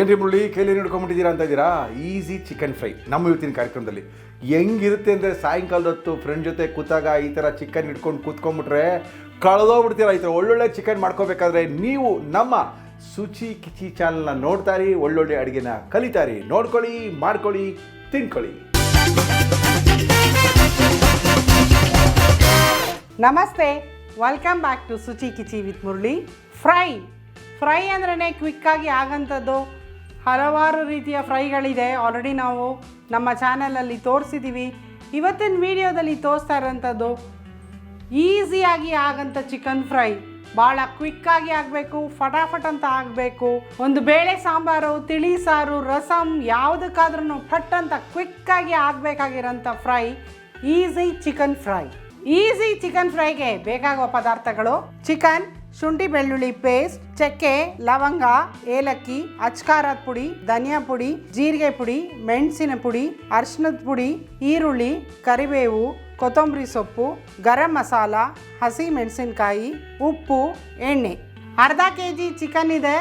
ಏನ್ರಿ ಮುರಳಿ ಕೈಲಿ ಹಿಡ್ಕೊಂಡ್ಬಿಟ್ಟಿದ್ದೀರಾ ಅಂತ ಇದ್ದೀರಾ? ಈಸಿ ಚಿಕನ್ ಫ್ರೈ ನಮ್ಮ ಇವತ್ತಿನ ಕಾರ್ಯಕ್ರಮದಲ್ಲಿ ಹೆಂಗಿರುತ್ತೆ ಅಂದರೆ ಸಾಯಂಕಾಲದ ಹೊತ್ತು ಫ್ರೆಂಡ್ ಜೊತೆ ಕೂತಾಗ ಈ ಥರ ಚಿಕನ್ ಹಿಡ್ಕೊಂಡು ಕೂತ್ಕೊಂಡ್ಬಿಟ್ರೆ ಕಳೆದೋಗ್ಬಿಡ್ತೀರಾ. ಈ ಥರ ಒಳ್ಳೊಳ್ಳೆ ಚಿಕನ್ ಮಾಡ್ಕೋಬೇಕಾದ್ರೆ ನೀವು ನಮ್ಮ ಸುಚಿ ಕಿಚಿ ಚಾನಲ್ನ ನೋಡ್ತಾರಿ, ಒಳ್ಳೊಳ್ಳೆ ಅಡುಗೆನ ಕಲಿತಾರಿ, ನೋಡ್ಕೊಳ್ಳಿ, ಮಾಡ್ಕೊಳ್ಳಿ, ತಿನ್ಕೊಳ್ಳಿ. ನಮಸ್ತೆ, welcome back to Suchi Kichi with Murali. Fry ಅಂದ್ರೇ ಕ್ವಿಕ್ಕಾಗಿ ಆಗೋಂಥದ್ದು. ಹಲವಾರು ರೀತಿಯ ಫ್ರೈಗಳಿದೆ, ಆಲ್ರೆಡಿ ನಾವು ನಮ್ಮ ಚಾನಲಲ್ಲಿ ತೋರಿಸಿದ್ದೀವಿ. ಇವತ್ತಿನ ವಿಡಿಯೋದಲ್ಲಿ ತೋರಿಸ್ತಾ ಇರೋಂಥದ್ದು ಈಸಿಯಾಗಿ ಆಗೋಂಥ ಚಿಕನ್ ಫ್ರೈ. ಭಾಳ ಕ್ವಿಕ್ಕಾಗಿ ಆಗಬೇಕು, ಫಟಾಫಟ್ ಅಂತ ಆಗಬೇಕು. ಒಂದು ಬೇಳೆ ಸಾಂಬಾರು, ತಿಳಿ ಸಾರು, ರಸಮ್ ಯಾವುದಕ್ಕಾದ್ರೂ ಫಟ್ ಅಂತ ಕ್ವಿಕ್ಕಾಗಿ ಆಗಬೇಕಾಗಿರೋಂಥ fry easy chicken fry. Easy chicken ಫ್ರೈಗೆ ಬೇಕಾಗುವ ಪದಾರ್ಥಗಳು: ಚಿಕನ್, ಶುಂಠಿ ಬೆಳ್ಳುಳ್ಳಿ ಪೇಸ್ಟ್, ಚಕ್ಕೆ, ಲವಂಗ, ಏಲಕ್ಕಿ, ಅಚ್ಕಾರದ ಪುಡಿ, ಧನಿಯಾ ಪುಡಿ, ಜೀರಿಗೆ ಪುಡಿ, ಮೆಣಸಿನ ಪುಡಿ, ಅರಿಶಿಣದ ಪುಡಿ, ಈರುಳ್ಳಿ, ಕರಿಬೇವು, ಕೊತ್ತಂಬರಿ ಸೊಪ್ಪು, ಗರಂ ಮಸಾಲ, ಹಸಿ ಮೆಣಸಿನಕಾಯಿ, ಉಪ್ಪು, ಎಣ್ಣೆ. ಅರ್ಧ kg ಚಿಕನ್ ಇದೆ.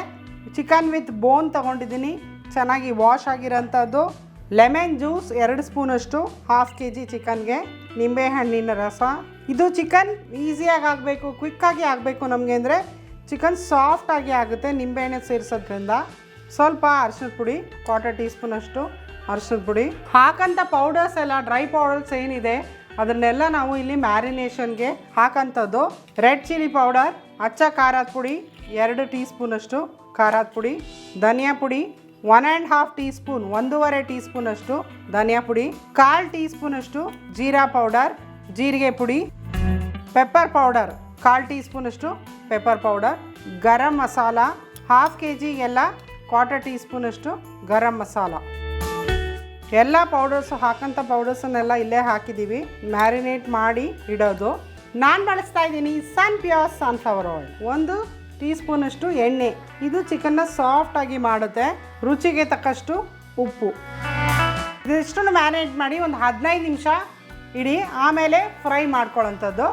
ಚಿಕನ್ ವಿತ್ ಬೋನ್ ತೊಗೊಂಡಿದ್ದೀನಿ, ಚೆನ್ನಾಗಿ ವಾಶ್ ಆಗಿರೋಂಥದ್ದು. ಲೆಮನ್ ಜ್ಯೂಸ್ 2 ಸ್ಪೂನಷ್ಟು, ಹಾಫ್ kg ಚಿಕನ್ಗೆ. ನಿಂಬೆಹಣ್ಣಿನ ರಸ. ಇದು ಚಿಕನ್ ಈಸಿಯಾಗಿ ಆಗಬೇಕು, ಕ್ವಿಕ್ಕಾಗಿ ಆಗಬೇಕು ನಮಗೆ ಅಂದರೆ ಚಿಕನ್ ಸಾಫ್ಟಾಗಿ ಆಗುತ್ತೆ ನಿಂಬೆಹಣ್ಣೆ ಸೇರಿಸೋದ್ರಿಂದ. ಸ್ವಲ್ಪ ಅರಿಶಿಣದ ಪುಡಿ, 1/4 ಟೀ ಸ್ಪೂನಷ್ಟು ಅರಿಶಿಣದ ಪುಡಿ. ಹಾಕಂಥ ಪೌಡರ್ಸ್ ಎಲ್ಲ, ಡ್ರೈ ಪೌಡರ್ಸ್ ಏನಿದೆ ಅದನ್ನೆಲ್ಲ ನಾವು ಇಲ್ಲಿ ಮ್ಯಾರಿನೇಷನ್ಗೆ ಹಾಕೋಂಥದ್ದು. ರೆಡ್ ಚಿಲ್ಲಿ ಪೌಡರ್, ಅಚ್ಚ ಖಾರದ ಪುಡಿ 2 ಟೀ ಸ್ಪೂನಷ್ಟು ಖಾರದ ಪುಡಿ, ಧನಿಯಾ ಪುಡಿ 1.5 ಟೀ ಸ್ಪೂನ್, 1.5 ಟೀ ಸ್ಪೂನಷ್ಟು ಧನಿಯಾ ಪುಡಿ, 1/4 ಟೀ ಸ್ಪೂನಷ್ಟು ಜೀರಾ ಪೌಡರ್, ಜೀರಿಗೆ ಪುಡಿ, ಪೆಪ್ಪರ್ ಪೌಡರ್ 1/4 ಟೀ ಸ್ಪೂನಷ್ಟು pepper powder, garam masala half kg ಎಲ್ಲ 1/4 ಟೀ ಸ್ಪೂನಷ್ಟು ಗರಂ ಮಸಾಲ. ಎಲ್ಲ ಪೌಡರ್ಸು ಹಾಕೋಂಥ ಪೌಡರ್ಸನ್ನೆಲ್ಲ ಇಲ್ಲೇ ಹಾಕಿದ್ದೀವಿ, ಮ್ಯಾರಿನೇಟ್ ಮಾಡಿ ಇಡೋದು. ನಾನು ಬಳಸ್ತಾ ಇದ್ದೀನಿ ಪ್ಯೂರ್ ಸನ್ಫ್ಲವರ್ ಆಯಿಲ್. 1 ಟೀ ಸ್ಪೂನಷ್ಟು ಎಣ್ಣೆ. ಇದು ಚಿಕನ್ನ ಸಾಫ್ಟಾಗಿ ಮಾಡುತ್ತೆ. ರುಚಿಗೆ ತಕ್ಕಷ್ಟು ಉಪ್ಪು. ಇದಿಷ್ಟನ್ನು ಮ್ಯಾರಿನೇಟ್ ಮಾಡಿ ಒಂದು 15 ನಿಮಿಷ ಇಡಿ, ಆಮೇಲೆ ಫ್ರೈ ಮಾಡ್ಕೊಳ್ಳೋಂಥದ್ದು.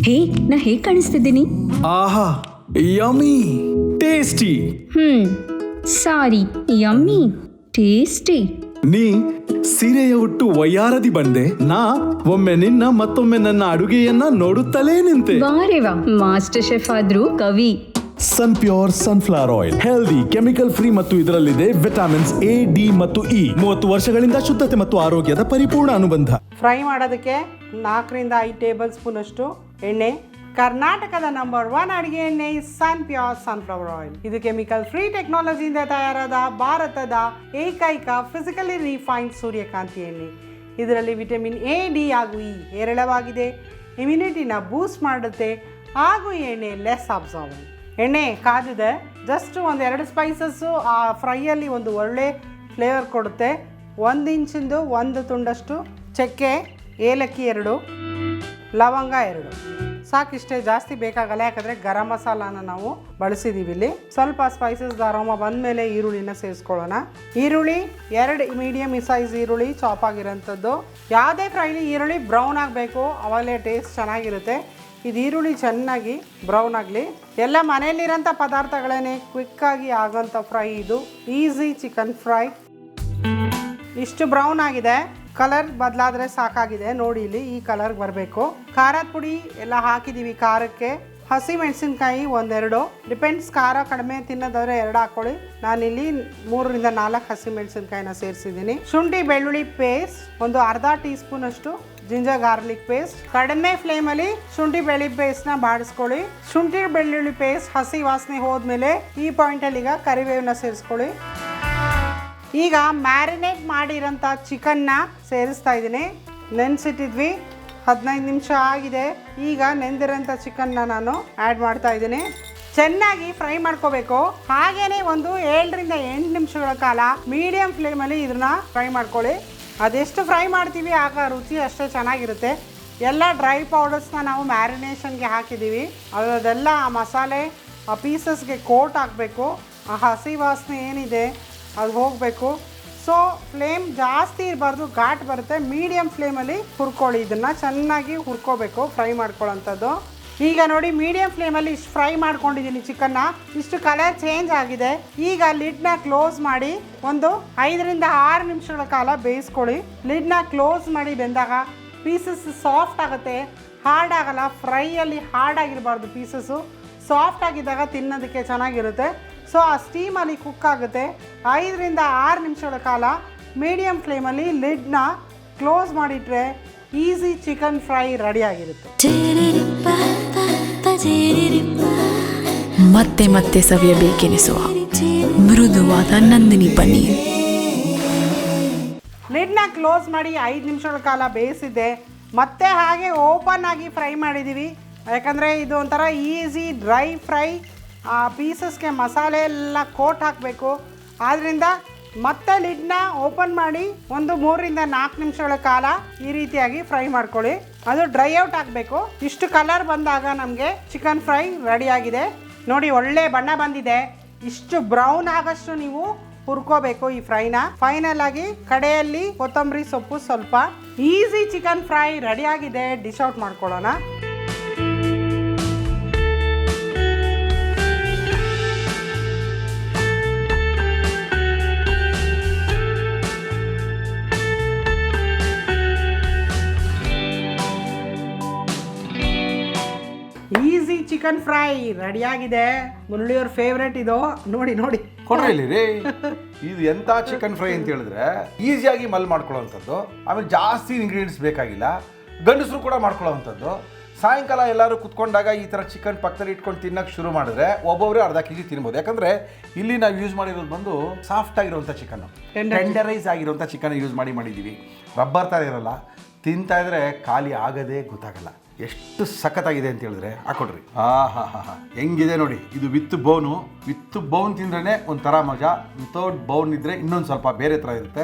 ಹೇ, ನಾ ಹೇಗೆ ಕಾಣಿಸ್ತಿದ್ದೀನಿ? ಆಹಾ, ಯಮ್ಮಿ, ಟೇಸ್ಟಿ. ಸಾರಿ, ಯಮ್ಮಿ, ಟೇಸ್ಟಿ. ನೀ ಸೀರೆಯ ಹುಟ್ಟು ವಯ್ಯಾರದಿ ಬಂದೆ, ನಾ ಒಮ್ಮೆ ನಿನ್ನ ಮತ್ತೊಮ್ಮೆ ನನ್ನ ಅಡುಗೆಯನ್ನ ನೋಡುತ್ತಲೇ ನಿಂತೆ. ವಾರೆ ವಾ, ಮಾಸ್ಟರ್ ಶೆಫ್ ಆದ್ರೂ ಕವಿ. Sun pure sunflower oil healthy, chemical free ಮತ್ತು ಇದರಲ್ಲಿದೆ ವಿಟಮಿನ್ಸ್ A, D ಮತ್ತು E. 30 ವರ್ಷಗಳಿಂದ ಶುದ್ಧತೆ ಮತ್ತು ಆರೋಗ್ಯದ ಪರಿಪೂರ್ಣ ಅನುಬಂಧ. ಫ್ರೈ ಮಾಡೋದಕ್ಕೆ 4 ರಿಂದ 5 ಟೇಬಲ್ ಸ್ಪೂನಷ್ಟು ಎಣ್ಣೆ. ಕರ್ನಾಟಕದ ನಂಬರ್ 1 ಅಡುಗೆ ಎಣ್ಣೆ ಪ್ಯೂರ್ ಸನ್ಫ್ಲವರ್ ಆಯಿಲ್. ಇದು ಕೆಮಿಕಲ್ ಫ್ರೀ ಟೆಕ್ನಾಲಜಿಯಿಂದ ತಯಾರಾದ ಭಾರತದ ಏಕೈಕ ಫಿಸಿಕಲಿ ರಿಫೈನ್ಡ್ ಸೂರ್ಯಕಾಂತಿ ಎಣ್ಣೆ. ಇದರಲ್ಲಿ ವಿಟಮಿನ್ A, D ಹಾಗೂ E ಹೇರಳವಾಗಿದೆ. ಇಮ್ಯುನಿಟಿನ ಬೂಸ್ಟ್ ಮಾಡುತ್ತೆ ಹಾಗೂ ಎಣ್ಣೆ ಲೆಸ್ ಅಬ್ಸಾರ್ಬೆಂಟ್. ಎಣ್ಣೆ ಕಾದಿದೆ. ಜಸ್ಟ್ 1-2 ಸ್ಪೈಸಸ್ಸು ಆ ಫ್ರೈಯಲ್ಲಿ ಒಂದು ಒಳ್ಳೆ ಫ್ಲೇವರ್ ಕೊಡುತ್ತೆ. 1 ಇಂಚಿಂದು 1 ತುಂಡಷ್ಟು ಚಕ್ಕೆ, ಏಲಕ್ಕಿ 2, ಲವಂಗ 2 ಸಾಕಿಷ್ಟೇ, ಜಾಸ್ತಿ ಬೇಕಾಗಲ್ಲ, ಯಾಕಂದರೆ ಗರಂ ಮಸಾಲಾನ ನಾವು ಬಳಸಿದ್ದೀವಿ ಇಲ್ಲಿ. ಸ್ವಲ್ಪ ಸ್ಪೈಸಸ್ ಅರೋಮ ಬಂದಮೇಲೆ ಈರುಳ್ಳಿನ ಸೇರಿಸ್ಕೊಳ್ಳೋಣ. ಈರುಳ್ಳಿ 2 ಮೀಡಿಯಮ್ ಸೈಜ್ ಈರುಳ್ಳಿ ಚಾಪ್ ಆಗಿರೋಂಥದ್ದು. ಯಾವುದೇ ಫ್ರೈಲಿ ಈರುಳ್ಳಿ ಬ್ರೌನ್ ಆಗಬೇಕು, ಅವಾಗಲೇ ಟೇಸ್ಟ್ ಚೆನ್ನಾಗಿರುತ್ತೆ. ಇದು ಈರುಳ್ಳಿ ಚೆನ್ನಾಗಿ ಬ್ರೌನ್ ಆಗಲಿ. ಎಲ್ಲ ಮನೆಯಲ್ಲಿರೋಂಥ ಪದಾರ್ಥಗಳೇ ಕ್ವಿಕ್ಕಾಗಿ ಆಗೋಂಥ ಫ್ರೈ ಇದು. Easy chicken fry. ಇಷ್ಟು ಬ್ರೌನ್ ಆಗಿದೆ, ಕಲರ್ ಬದಲಾದರೆ ಸಾಕಾಗಿದೆ. ನೋಡಿ ಇಲ್ಲಿ ಈ ಕಲರ್ಗೆ ಬರಬೇಕು. ಖಾರದ ಪುಡಿ ಎಲ್ಲ ಹಾಕಿದ್ದೀವಿ ಖಾರಕ್ಕೆ. ಹಸಿ ಮೆಣಸಿನ್ಕಾಯಿ 1-2, ಡಿಪೆಂಡ್ಸ್, ಖಾರ ಕಡಿಮೆ ತಿನ್ನೋದಾದರೆ 2 ಹಾಕ್ಕೊಳ್ಳಿ. ನಾನಿಲ್ಲಿ 3 ರಿಂದ 4 ಹಸಿ ಮೆಣಸಿನ್ಕಾಯಿನ ಸೇರಿಸಿದ್ದೀನಿ. ಶುಂಠಿ ಬೆಳ್ಳುಳ್ಳಿ ಪೇಸ್ಟ್ ಒಂದು ಅರ್ಧ ಟೀ ಸ್ಪೂನಷ್ಟು ಜಿಂಜರ್ ಗಾರ್ಲಿಕ್ ಪೇಸ್ಟ್. ಕಡಿಮೆ ಫ್ಲೇಮಲ್ಲಿ ಶುಂಠಿ ಬೆಳ್ಳುಳ್ಳಿ ಪೇಸ್ಟ್ನ ಬಾಡಿಸ್ಕೊಳ್ಳಿ. ಶುಂಠಿ ಬೆಳ್ಳುಳ್ಳಿ ಪೇಸ್ಟ್ ಹಸಿ ವಾಸನೆ ಹೋದ್ಮೇಲೆ ಈ ಪಾಯಿಂಟಲ್ಲಿ ಈಗ ಕರಿಬೇವನ್ನ ಸೇರಿಸ್ಕೊಳ್ಳಿ. ಈಗ ಮ್ಯಾರಿನೇಟ್ ಮಾಡಿರೋಂಥ ಚಿಕನ್ನ ಸೇರಿಸ್ತಾ ಇದ್ದೀನಿ. ನೆನೆಸಿಟ್ಟಿದ್ವಿ, 15 ನಿಮಿಷ ಆಗಿದೆ. ಈಗ ನೆಂದಿರೋಂಥ ಚಿಕನ್ನ ನಾನು ಆ್ಯಡ್ ಮಾಡ್ತಾ ಇದ್ದೀನಿ. ಚೆನ್ನಾಗಿ ಫ್ರೈ ಮಾಡ್ಕೋಬೇಕು. ಹಾಗೇನೆ ಒಂದು 7 ರಿಂದ 8 ನಿಮಿಷಗಳ ಕಾಲ ಮೀಡಿಯಂ ಫ್ಲೇಮಲ್ಲಿ ಇದನ್ನ ಫ್ರೈ ಮಾಡ್ಕೊಳ್ಳಿ. ಅದೆಷ್ಟು ಫ್ರೈ ಮಾಡ್ತೀವಿ ಆಗ ರುಚಿ ಅಷ್ಟೇ ಚೆನ್ನಾಗಿರುತ್ತೆ. ಎಲ್ಲ ಡ್ರೈ ಪೌಡರ್ಸ್ನ ನಾವು ಮ್ಯಾರಿನೇಷನ್ಗೆ ಹಾಕಿದ್ದೀವಿ. ಅದೆಲ್ಲ ಆ ಮಸಾಲೆ ಆ ಪೀಸಸ್ಗೆ ಕೋಟ್ ಆಗಬೇಕು. ಆ ಹಸಿ ವಾಸನೆ ಏನಿದೆ ಅದು ಹೋಗಬೇಕು. ಸೊ ಫ್ಲೇಮ್ ಜಾಸ್ತಿ ಇರಬಾರ್ದು, ಘಾಟ್ ಬರುತ್ತೆ. ಮೀಡಿಯಮ್ ಫ್ಲೇಮಲ್ಲಿ ಹುರ್ಕೊಳ್ಳಿ. ಇದನ್ನು ಚೆನ್ನಾಗಿ ಹುರ್ಕೋಬೇಕು, ಫ್ರೈ ಮಾಡ್ಕೊಳ್ಳೋಂಥದ್ದು. ಈಗ ನೋಡಿ ಮೀಡಿಯಂ ಫ್ಲೇಮಲ್ಲಿ ಇಷ್ಟು ಫ್ರೈ ಮಾಡ್ಕೊಂಡಿದ್ದೀನಿ ಚಿಕನ್ನ. ಇಷ್ಟು ಕಲರ್ ಚೇಂಜ್ ಆಗಿದೆ. ಈಗ ಲಿಡ್ನ ಕ್ಲೋಸ್ ಮಾಡಿ ಒಂದು 5 ರಿಂದ 6 ನಿಮಿಷಗಳ ಕಾಲ ಬೇಯಿಸ್ಕೊಳ್ಳಿ. ಲಿಡ್ನ ಕ್ಲೋಸ್ ಮಾಡಿ ಬೆಂದಾಗ ಪೀಸಸ್ ಸಾಫ್ಟ್ ಆಗುತ್ತೆ, ಹಾರ್ಡ್ ಆಗಲ್ಲ. ಫ್ರೈಯಲ್ಲಿ ಹಾರ್ಡ್ ಆಗಿರಬಾರ್ದು, ಪೀಸಸ್ಸು ಸಾಫ್ಟ್ ಆಗಿದ್ದಾಗ ತಿನ್ನೋದಕ್ಕೆ ಚೆನ್ನಾಗಿರುತ್ತೆ. ಸೊ ಆ ಸ್ಟೀಮಲ್ಲಿ ಕುಕ್ ಆಗುತ್ತೆ. 5 ರಿಂದ 6 ನಿಮಿಷಗಳ ಕಾಲ ಮೀಡಿಯಂ ಫ್ಲೇಮಲ್ಲಿ ಲಿಡ್ನ ಕ್ಲೋಸ್ ಮಾಡಿಟ್ರೆ ಈಸಿ ಚಿಕನ್ ಫ್ರೈ ರೆಡಿಯಾಗಿರುತ್ತೆ. ಮತ್ತೆ ಮತ್ತೆ ಸವಿಯಬೇಕೆನಿಸುವ ಮೃದುವಾದ ನಂದಿನಿ ಪನ್ನೀರ್. ಲಿಡ್ನ ಕ್ಲೋಸ್ ಮಾಡಿ 5 ನಿಮಿಷಗಳ ಕಾಲ ಬೇಯಿಸಿದ್ದೆ. ಮತ್ತೆ ಹಾಗೆ ಓಪನ್ ಆಗಿ ಫ್ರೈ ಮಾಡಿದ್ದೀವಿ. ಯಾಕಂದರೆ ಇದು ಒಂಥರ ಈಸಿ ಡ್ರೈ ಫ್ರೈ. ಆ ಪೀಸಸ್ಗೆ ಮಸಾಲೆ ಎಲ್ಲ ಕೋಟ್ ಹಾಕಬೇಕು. ಆದ್ದರಿಂದ ಮತ್ತೆ ಲಿಡ್ನ ಓಪನ್ ಮಾಡಿ ಒಂದು 3 ರಿಂದ 4 ನಿಮಿಷಗಳ ಕಾಲ ಈ ರೀತಿಯಾಗಿ ಫ್ರೈ ಮಾಡ್ಕೊಳ್ಳಿ. ಅದು ಡ್ರೈ ಔಟ್ ಆಗಬೇಕು. ಇಷ್ಟು ಕಲರ್ ಬಂದಾಗ ನಮಗೆ ಚಿಕನ್ ಫ್ರೈ ರೆಡಿಯಾಗಿದೆ. ನೋಡಿ ಒಳ್ಳೆ ಬಣ್ಣ ಬಂದಿದೆ. ಇಷ್ಟು ಬ್ರೌನ್ ಆಗಷ್ಟು ನೀವು ಹುರ್ಕೋಬೇಕು ಈ ಫ್ರೈನ. ಫೈನಲ್ ಆಗಿ ಕಡೆಯಲ್ಲಿ ಕೊತ್ತಂಬರಿ ಸೊಪ್ಪು ಸ್ವಲ್ಪ. ಈಸಿ ಚಿಕನ್ ಫ್ರೈ ರೆಡಿಯಾಗಿದೆ. ಡಿಶ್ ಔಟ್ ಮಾಡ್ಕೊಳ್ಳೋಣ. ಈಸಿ ಚಿಕನ್ ಫ್ರೈ ರೆಡಿಯಾಗಿದೆ. ಮುರಳಿಯವ್ರ ಫೇವ್ರೇಟ್ ಇದು. ನೋಡಿ ನೋಡಿ ಕೊಡ್ರಿ ಇಲ್ಲಿ ರೀ. ಇದು ಎಂಥ ಚಿಕನ್ ಫ್ರೈ ಅಂತ ಹೇಳಿದ್ರೆ ಈಸಿಯಾಗಿ ಮಾಡ್ಕೊಳ್ಳೋವಂಥದ್ದು. ಆಮೇಲೆ ಜಾಸ್ತಿ ಇಂಗ್ರೀಡಿಯೆಂಟ್ಸ್ ಬೇಕಾಗಿಲ್ಲ. ಗಂಡಸರು ಕೂಡ ಮಾಡ್ಕೊಳ್ಳೋವಂಥದ್ದು. ಸಾಯಂಕಾಲ ಎಲ್ಲರೂ ಕುತ್ಕೊಂಡಾಗ ಈ ಥರ ಚಿಕನ್ ಪಕ್ಕದಲ್ಲಿ ಇಟ್ಕೊಂಡು ತಿನ್ನೋಕ್ಕೆ ಶುರು ಮಾಡಿದ್ರೆ ಒಬ್ಬೊಬ್ಬರೇ ಅರ್ಧ ಕೆಜಿ ತಿನ್ಬೋದು. ಯಾಕಂದರೆ ಇಲ್ಲಿ ನಾವು ಯೂಸ್ ಮಾಡಿರೋದು ಬಂದು ಸಾಫ್ಟ್ ಆಗಿರುವಂಥ ಚಿಕನ್ನು, ಟೆಂಡರೈಸ್ ಆಗಿರುವಂಥ ಚಿಕನ್ ಯೂಸ್ ಮಾಡಿದ್ದೀವಿ. ರಬ್ಬರ್ ಥರ ಇರೋಲ್ಲ. ತಿಂತಾ ಇದ್ರೆ ಖಾಲಿ ಆಗದೇ ಗೊತ್ತಾಗಲ್ಲ. ಎಷ್ಟು ಸಖತ್ತಾಗಿದೆ ಅಂತ ಹೇಳಿದ್ರೆ ಹಾಕೊಡ್ರಿ. ಹೆಂಗಿದೆ ನೋಡಿ. ಇದು ವಿತ್ ಬೌನ್ ತಿಂದ್ರೇ ಒಂಥರ ಮಜಾ. ವಿತೌಟ್ ಬೌನ್ ಇದ್ದರೆ ಇನ್ನೊಂದು ಸ್ವಲ್ಪ ಬೇರೆ ಥರ ಇರುತ್ತೆ.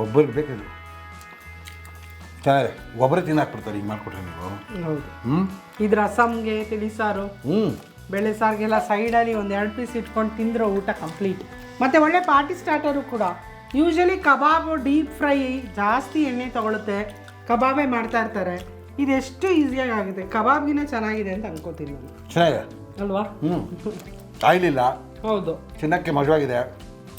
ಒಬ್ಬರಿಗೆ ಬೇಕಿದೆ ಚೆನ್ನಾಗಿದೆ. ಒಬ್ಬರೇ ತಿನ್ನಾಕ್ಬಿಡ್ತಾರೆ ಹಿಂಗೆ ಮಾಡಿಕೊಟ್ರೆ ನೀವು. ಇದು ರಸಮ್ಗೆ, ತಿಳಿಸಾರು, ಬೇಳೆ ಸಾರಿಗೆಲ್ಲ ಸೈಡಲ್ಲಿ ಒಂದು 2 ಪೀಸ್ ಇಟ್ಕೊಂಡು ತಿಂದ್ರೆ ಊಟ ಕಂಪ್ಲೀಟ್. ಮತ್ತು ಒಳ್ಳೆ ಪಾರ್ಟಿ ಸ್ಟಾರ್ಟರು ಕೂಡ. ಯೂಶಲಿ ಕಬಾಬು ಡೀಪ್ ಫ್ರೈ ಜಾಸ್ತಿ ಎಣ್ಣೆ ತಗೊಳುತ್ತೆ, ಕಬಾಬೇ ಮಾಡ್ತಾ ಇರ್ತಾರೆ. ಇದು ಎಷ್ಟು ಈಸಿಯಾಗಿ ಆಗಿದೆ. ಕಬಾಬ್ಗಿನ ಚೆನ್ನಾಗಿದೆ ಅಂತ ಅನ್ಕೋತೀನಿ ನಾನು. ಚೆನ್ನಾಗಿದೆ ಅಲ್ವಾ? ಆಯಿಲ್ ಇಲ್ಲ. ಹೌದು, ತಿನ್ನಕ್ಕೆ ಮಜವಾಗಿದೆ.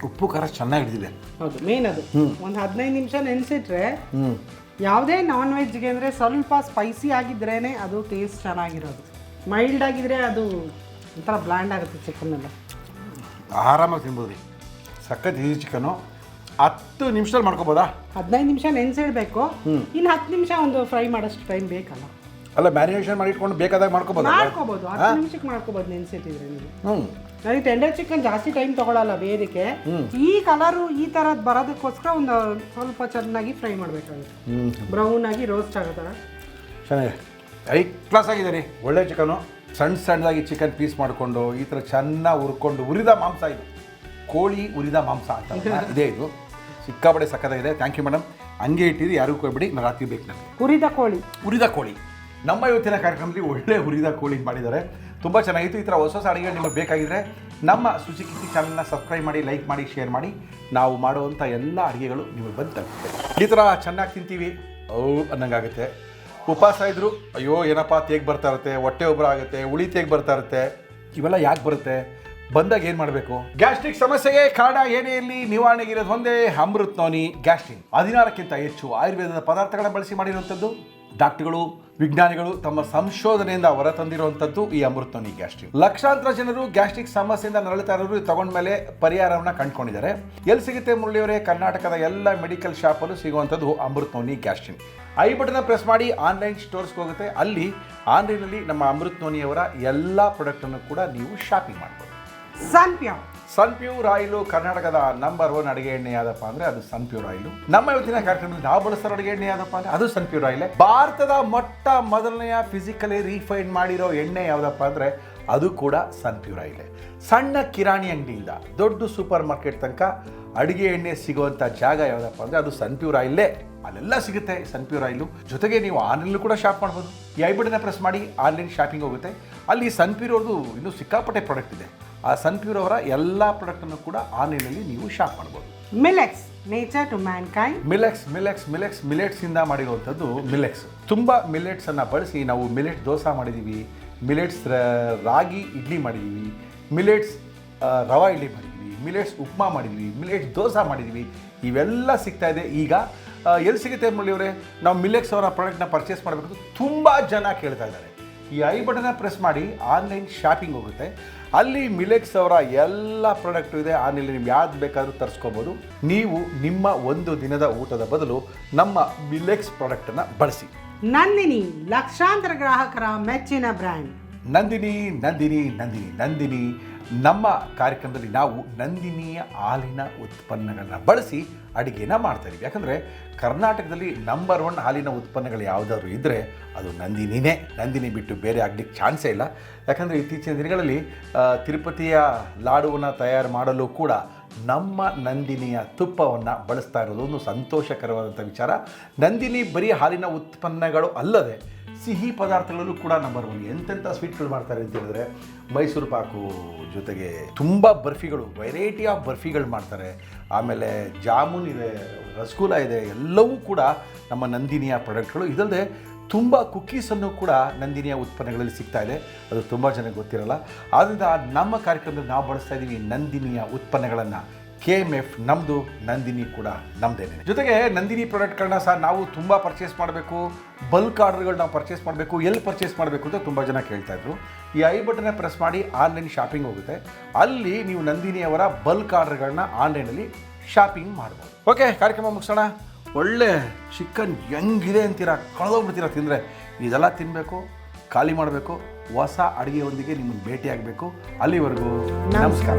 ಉಪ್ಪು ಖಾರ ಚೆನ್ನಾಗಿ ಹಿಡಿದಿದೆ. ಹೌದು, ಮೇನ್ ಅದು. ಒಂದು 15 ನಿಮಿಷ ನೆನೆಸಿಟ್ರೆ ಯಾವುದೇ ನಾನ್ ವೆಜ್ಗೆ ಅಂದರೆ ಸ್ವಲ್ಪ ಸ್ಪೈಸಿ ಆಗಿದ್ರೇ ಅದು ಟೇಸ್ಟ್ ಚೆನ್ನಾಗಿರೋದು. ಮೈಲ್ಡ್ ಆಗಿದ್ರೆ ಅದು ಒಂಥರ ಬ್ಲ್ಯಾಂಡ್ ಆಗುತ್ತೆ ಚಿಕನ್ನೆಲ್ಲ. ಆರಾಮಾಗಿ ತಿನ್ಬೋದು ರೀ. ಸಖತ್ ಈಸಿ ಚಿಕನ್ನು. 10 ನಿಮಿಷದಲ್ಲಿ ಮಾಡ್ಕೋಬೋದಾ? 15 ನಿಮಿಷ ನೆನೆಸಿಡ್ಬೇಕು. ಇನ್ನು 10 ನಿಮಿಷ ಒಂದು ಫ್ರೈ ಮಾಡೋಷ್ಟು ಟೈಮ್ ಬೇಕಲ್ಲ? ಅಲ್ಲ, ಮ್ಯಾರಿನೇಷನ್ ಮಾಡಿ ಇಟ್ಕೊಂಡು ಬೇಕಾದಾಗ ಮಾಡ್ಕೋಬೋದು. 10 ನಿಮಿಷಕ್ಕೆ ಮಾಡ್ಕೋಬೋದು ನೆನೆಸಿಟ್ಟಿದ್ರೆ ನೀವು. ನನಗೆ ಟೆಂಡರ್ ಚಿಕನ್ ಜಾಸ್ತಿ ಟೈಮ್ ತಗೊಳ್ಳಲ್ಲ ಬೇಯೋದಕ್ಕೆ. ಈ ಕಲರು ಈ ಥರದ್ದು ಬರೋದಕ್ಕೋಸ್ಕರ ಒಂದು ಸ್ವಲ್ಪ ಚೆನ್ನಾಗಿ ಫ್ರೈ ಮಾಡಬೇಕಾಗುತ್ತೆ. ಬ್ರೌನ್ ಆಗಿ ರೋಸ್ಟ್ ಆಗೋ ಥರ ಚೆನ್ನಾಗಿದೆ. ಹೈ ಕ್ಲಾಸ್ ಆಗಿದೆ ರೀ. ಒಳ್ಳೆ ಚಿಕನು. ಸಣ್ಣದಾಗಿ ಚಿಕನ್ ಪೀಸ್ ಮಾಡಿಕೊಂಡು ಈ ಥರ ಚೆನ್ನಾಗಿ ಹುರ್ಕೊಂಡು, ಉರಿದ ಮಾಂಸ ಇದು, ಕೋಳಿ ಉರಿದ ಮಾಂಸ ಅಂತ ಇದೆ ಇದು. ಸಿಕ್ಕಾಪಡೆ ಸಕ್ಕತ್ತಾಗಿದೆ. Thank you madam. ಹಂಗೆ ಇಟ್ಟಿದ್ದು ಯಾರಿಗೂ ಕೊಡ್ಬೇಡಿ. ರಾತ್ರಿ ಬೇಕು ನನಗೆ ಉರಿದ ಕೋಳಿ. ನಮ್ಮ ಇವತ್ತಿನ ಕಾರ್ಯಕ್ರಮದಲ್ಲಿ ಒಳ್ಳೆ ಹುರಿದ ಕೋಳಿ ಮಾಡಿದ್ದಾರೆ. ತುಂಬ ಚೆನ್ನಾಗಿತ್ತು. ಈ ಥರ ಹೊಸ ಅಡುಗೆ ನಿಮಗೆ ಬೇಕಾಗಿದ್ದರೆ ನಮ್ಮ ಸುಚಿ ಕಿಚಿ ಚಾನಲ್ನ ಸಬ್ಸ್ಕ್ರೈಬ್ ಮಾಡಿ, ಲೈಕ್ ಮಾಡಿ, ಶೇರ್ ಮಾಡಿ. ನಾವು ಮಾಡುವಂಥ ಎಲ್ಲ ಅಡುಗೆಗಳು ನಿಮಗೆ ಬಂದು ತಲುಪುತ್ತೆ. ಈ ಥರ ಚೆನ್ನಾಗಿ ತಿಂತೀವಿ ಅನ್ನಂಗಾಗುತ್ತೆ. ಉಪವಾಸ ಇದ್ದರು ಅಯ್ಯೋ ಏನಪ್ಪ ತೇಗ್ ಬರ್ತಾ ಇರುತ್ತೆ, ಹೊಟ್ಟೆ ಉಬ್ಬರ ಆಗುತ್ತೆ, ಉಳಿ ತೇಗ್ ಬರ್ತಾ ಇರುತ್ತೆ. ಇವೆಲ್ಲ ಯಾಕೆ ಬರುತ್ತೆ? ಬಂದಾಗ ಏನು ಮಾಡಬೇಕು? ಗ್ಯಾಸ್ಟ್ರಿಕ್ ಸಮಸ್ಯೆಗೆ ಕಾರಣ ಏನೇ ಇರಲಿ ನಿವಾರಣೆಗಿರೋದು ಒಂದೇ ಅಮೃತ್ ನೋನಿ ಗ್ಯಾಸ್ಟ್ರಿನ್. 16ಕ್ಕಿಂತ ಹೆಚ್ಚು ಆಯುರ್ವೇದದ ಪದಾರ್ಥಗಳನ್ನ ಬಳಸಿ ಮಾಡಿರುವಂಥದ್ದು. ಡಾಕ್ಟರ್ಗಳು, ವಿಜ್ಞಾನಿಗಳು ತಮ್ಮ ಸಂಶೋಧನೆಯಿಂದ ಹೊರತಂದಿರುವಂಥದ್ದು ಈ ಅಮೃತ್ ನೋನಿ ಗ್ಯಾಸ್ಟ್ರಿನ್. ಲಕ್ಷಾಂತರ ಜನರು ಗ್ಯಾಸ್ಟ್ರಿಕ್ ಸಮಸ್ಯೆಯಿಂದ ನರಳುತ್ತಾ ಇರೋರು ತಗೊಂಡ ಮೇಲೆ ಪರಿಹಾರವನ್ನು ಕಂಡುಕೊಂಡಿದ್ದಾರೆ. ಎಲ್ಲಿ ಸಿಗುತ್ತೆ ಮುರಳಿಯವರೇ? ಕರ್ನಾಟಕದ ಎಲ್ಲ ಮೆಡಿಕಲ್ ಶಾಪಲ್ಲೂ ಸಿಗುವಂಥದ್ದು ಅಮೃತ್ ನೋನಿ ಗ್ಯಾಸ್ಟ್ರಿನ್. ಐ ಬಟನ್ನ ಪ್ರೆಸ್ ಮಾಡಿ ಆನ್ಲೈನ್ ಸ್ಟೋರ್ಸ್ಗೆ ಹೋಗುತ್ತೆ. ಅಲ್ಲಿ ಆನ್ಲೈನಲ್ಲಿ ನಮ್ಮ ಅಮೃತ್ ನೋನಿಯವರ ಎಲ್ಲ ಪ್ರಾಡಕ್ಟನ್ನು ಕೂಡ ನೀವು ಶಾಪಿಂಗ್ ಮಾಡ್ಬೋದು. ಸನ್ಪ್ಯೂರ್ ಆಯಿಲು ಕರ್ನಾಟಕದ ನಂಬರ್ 1 ಅಡುಗೆ ಎಣ್ಣೆ ಯಾವ್ದಪ್ಪ ಅಂದರೆ ಅದು ಸನ್ಪ್ಯೂರ್ ಆಯಿಲು. ನಮ್ಮ ಇವತ್ತಿನ ಕಾರ್ಯಕ್ರಮದಲ್ಲಿ ನಾವು ಬಳಸೋ ಅಡುಗೆ ಎಣ್ಣೆ ಯಾವ್ದಪ್ಪ ಅಂದರೆ ಅದು ಸನ್ಪ್ಯೂರ್ ಆಯಿಲೇ. ಭಾರತದ ಮೊದಲನೆಯ ಫಿಸಿಕಲಿ ರೀಫೈಂಡ್ ಮಾಡಿರೋ ಎಣ್ಣೆ ಯಾವುದಪ್ಪ ಅಂದರೆ ಅದು ಕೂಡ ಸನ್ಪ್ಯೂರ್ ಆಯಿಲೇ. ಸಣ್ಣ ಕಿರಾಣಿ ಅಂಗಡಿಯಿಂದ ದೊಡ್ಡ ಸೂಪರ್ ಮಾರ್ಕೆಟ್ ತನಕ ಅಡುಗೆ ಎಣ್ಣೆ ಸಿಗುವಂಥ ಜಾಗ ಯಾವುದಪ್ಪ ಅಂದರೆ ಅದು ಸನ್ಪ್ಯೂರ್ ಆಯಿಲೇ. ಅಲ್ಲೆಲ್ಲ ಸಿಗುತ್ತೆ ಸನ್ಪ್ಯೂರ್ ಆಯಿಲು. ಜೊತೆಗೆ ನೀವು ಆನ್ಲೈನಲ್ಲೂ ಕೂಡ ಶಾಪ್ ಮಾಡ್ಬೋದು. ಈ ಐ ಬಟನ್ನ ಪ್ರೆಸ್ ಮಾಡಿ ಆನ್ಲೈನ್ ಶಾಪಿಂಗ್ ಹೋಗುತ್ತೆ. ಅಲ್ಲಿ ಸನ್ಪ್ಯೂರ್ ಅವ್ರದ್ದು ಇನ್ನೂ ಸಿಕ್ಕಾಪಟ್ಟೆ ಪ್ರಾಡಕ್ಟ್ ಇದೆ. ಆ ಸನ್ಪ್ಯೂರ್ ಅವರ ಎಲ್ಲ ಪ್ರಾಡಕ್ಟನ್ನು ಕೂಡ ಆನ್ಲೈನಲ್ಲಿ ನೀವು ಶಾಪ್ ಮಾಡ್ಬೋದು. Millets nature to mankind. ಮಿಲೆಟ್ಸಿಂದ ಮಾಡಿರುವಂಥದ್ದು ಮಿಲೆಟ್ಸ್. ತುಂಬ ಮಿಲೆಟ್ಸನ್ನು ಬಳಸಿ ನಾವು ಮಿಲೆಟ್ಸ್ ದೋಸೆ ಮಾಡಿದ್ದೀವಿ, ಮಿಲೆಟ್ಸ್ ರಾಗಿ ಇಡ್ಲಿ ಮಾಡಿದ್ದೀವಿ, ಮಿಲೆಟ್ಸ್ ರವಾ ಇಡ್ಲಿ ಮಾಡಿದ್ದೀವಿ, ಮಿಲೆಟ್ಸ್ ಉಪ್ಮಾ ಮಾಡಿದ್ದೀವಿ, ಮಿಲೆಟ್ಸ್ ದೋಸೆ ಮಾಡಿದ್ದೀವಿ. ಇವೆಲ್ಲ ಸಿಗ್ತಾ ಇದೆ ಈಗ. ಎಲ್ಲಿ ಸಿಗುತ್ತೆ ಮುರಳಿಯವರೇ? ನಾವು ಮಿಲೆಟ್ಸ್ ಅವರ ಪ್ರಾಡಕ್ಟ್ನ ಪರ್ಚೇಸ್ ಮಾಡಬೇಕು ತುಂಬ ಜನ ಕೇಳ್ತಾ ಇದ್ದಾರೆ. ಈ ಐ ಬಟನ್ನ ಪ್ರೆಸ್ ಮಾಡಿ ಆನ್ಲೈನ್ ಶಾಪಿಂಗ್ ಹೋಗುತ್ತೆ. ಅಲ್ಲಿ ಮಿಲೆಟ್ಸ್ ಅವರ ಎಲ್ಲ ಪ್ರಾಡಕ್ಟು ಇದೆ. ಆನ್ಲೈನ್ ನಿಮ್ಗೆ ಯಾವ್ದು ಬೇಕಾದರೂ ತರಿಸ್ಕೋಬೋದು. ನೀವು ನಿಮ್ಮ ಒಂದು ದಿನದ ಊಟದ ಬದಲು ನಮ್ಮ ಮಿಲೆಟ್ಸ್ ಪ್ರಾಡಕ್ಟನ್ನು ಬಳಸಿ. ನಂದಿನಿ ಲಕ್ಷಾಂತರ ಗ್ರಾಹಕರ ಮೆಚ್ಚಿನ ಬ್ರ್ಯಾಂಡ್. ನಂದಿನಿ ನಮ್ಮ ಕಾರ್ಯಕ್ರಮದಲ್ಲಿ ನಾವು ನಂದಿನಿಯ ಹಾಲಿನ ಉತ್ಪನ್ನಗಳನ್ನ ಬಳಸಿ ಅಡುಗೆನ ಮಾಡ್ತಾ ಇದ್ದೀವಿ. ಯಾಕಂದರೆ ಕರ್ನಾಟಕದಲ್ಲಿ ನಂಬರ್ 1 ಹಾಲಿನ ಉತ್ಪನ್ನಗಳು ಯಾವುದಾದ್ರು ಇದ್ದರೆ ಅದು ನಂದಿನಿನೇ. ನಂದಿನಿ ಬಿಟ್ಟು ಬೇರೆ ಆಗಲಿಕ್ಕೆ ಚಾನ್ಸೇ ಇಲ್ಲ. ಯಾಕಂದರೆ ಇತ್ತೀಚಿನ ದಿನಗಳಲ್ಲಿ ತಿರುಪತಿಯ ಲಾಡುವನ್ನು ತಯಾರು ಮಾಡಲು ಕೂಡ ನಮ್ಮ ನಂದಿನಿಯ ತುಪ್ಪವನ್ನು ಬಳಸ್ತಾ ಇರೋದು ಒಂದು ಸಂತೋಷಕರವಾದಂಥ ವಿಚಾರ. ನಂದಿನಿ ಬರೀ ಹಾಲಿನ ಉತ್ಪನ್ನಗಳು ಅಲ್ಲದೆ ಸಿಹಿ ಪದಾರ್ಥಗಳಲ್ಲೂ ಕೂಡ ನಂಬರ್ 1. ಎಂತೆಂಥ ಸ್ವೀಟ್ಗಳು ಮಾಡ್ತಾರೆ ಅಂತ ಹೇಳಿದ್ರೆ ಮೈಸೂರು ಪಾಕು ಜೊತೆಗೆ ತುಂಬ ಬರ್ಫಿಗಳು, ವೆರೈಟಿ ಆಫ್ ಬರ್ಫಿಗಳು ಮಾಡ್ತಾರೆ. ಆಮೇಲೆ ಜಾಮೂನ್ ಇದೆ, ರಸಗುಲ್ಲ ಇದೆ, ಎಲ್ಲವೂ ಕೂಡ ನಮ್ಮ ನಂದಿನಿಯ ಪ್ರಾಡಕ್ಟ್ಗಳು. ಇದಲ್ಲದೆ ತುಂಬ ಕುಕ್ಕೀಸನ್ನು ಕೂಡ ನಂದಿನಿಯ ಉತ್ಪನ್ನಗಳಲ್ಲಿ ಸಿಗ್ತಾ ಇದೆ. ಅದು ತುಂಬ ಜನಕ್ಕೆ ಗೊತ್ತಿರಲ್ಲ. ಆದ್ದರಿಂದ ನಮ್ಮ ಕಾರ್ಯಕ್ರಮದಲ್ಲಿ ನಾವು ಬಳಸ್ತಾ ಇದ್ದೀವಿ ನಂದಿನಿಯ ಉತ್ಪನ್ನಗಳನ್ನು. KMF ನಮ್ಮದು, ನಂದಿನಿ ಕೂಡ ನಮ್ಮದೇನೆ. ಜೊತೆಗೆ ನಂದಿನಿ ಪ್ರಾಡಕ್ಟ್ಗಳನ್ನ ಸಹ ನಾವು ತುಂಬ ಪರ್ಚೇಸ್ ಮಾಡಬೇಕು, ಬಲ್ಕ್ ಆರ್ಡರ್ಗಳು ನಾವು ಪರ್ಚೇಸ್ ಮಾಡಬೇಕು, ಎಲ್ಲಿ ಪರ್ಚೇಸ್ ಮಾಡಬೇಕು ಅಂತ ತುಂಬ ಜನ ಕೇಳ್ತಾಯಿದ್ರು. ಈ ಐ ಬಟನ್ನ ಪ್ರೆಸ್ ಮಾಡಿ ಆನ್ಲೈನ್ ಶಾಪಿಂಗ್ ಹೋಗುತ್ತೆ. ಅಲ್ಲಿ ನೀವು ನಂದಿನಿಯವರ ಬಲ್ಕ್ ಆರ್ಡರ್ಗಳನ್ನ ಆನ್ಲೈನಲ್ಲಿ ಶಾಪಿಂಗ್ ಮಾಡ್ಬೋದು. ಓಕೆ, ಕಾರ್ಯಕ್ರಮ ಮುಗಿಸೋಣ. ಒಳ್ಳೆ ಚಿಕನ್ ಹೆಂಗಿದೆ ಅಂತೀರಾ, ಕಳೆದೋಗ್ಬಿಡ್ತೀರಾ ತಿಂದರೆ. ಇದೆಲ್ಲ ತಿನ್ನಬೇಕು, ಖಾಲಿ ಮಾಡಬೇಕು, ಹೊಸ ಅಡುಗೆಯೊಂದಿಗೆ ನಿಮ್ಮನ್ನು ಭೇಟಿಯಾಗಬೇಕು. ಅಲ್ಲಿವರೆಗೂ ನಮಸ್ಕಾರ.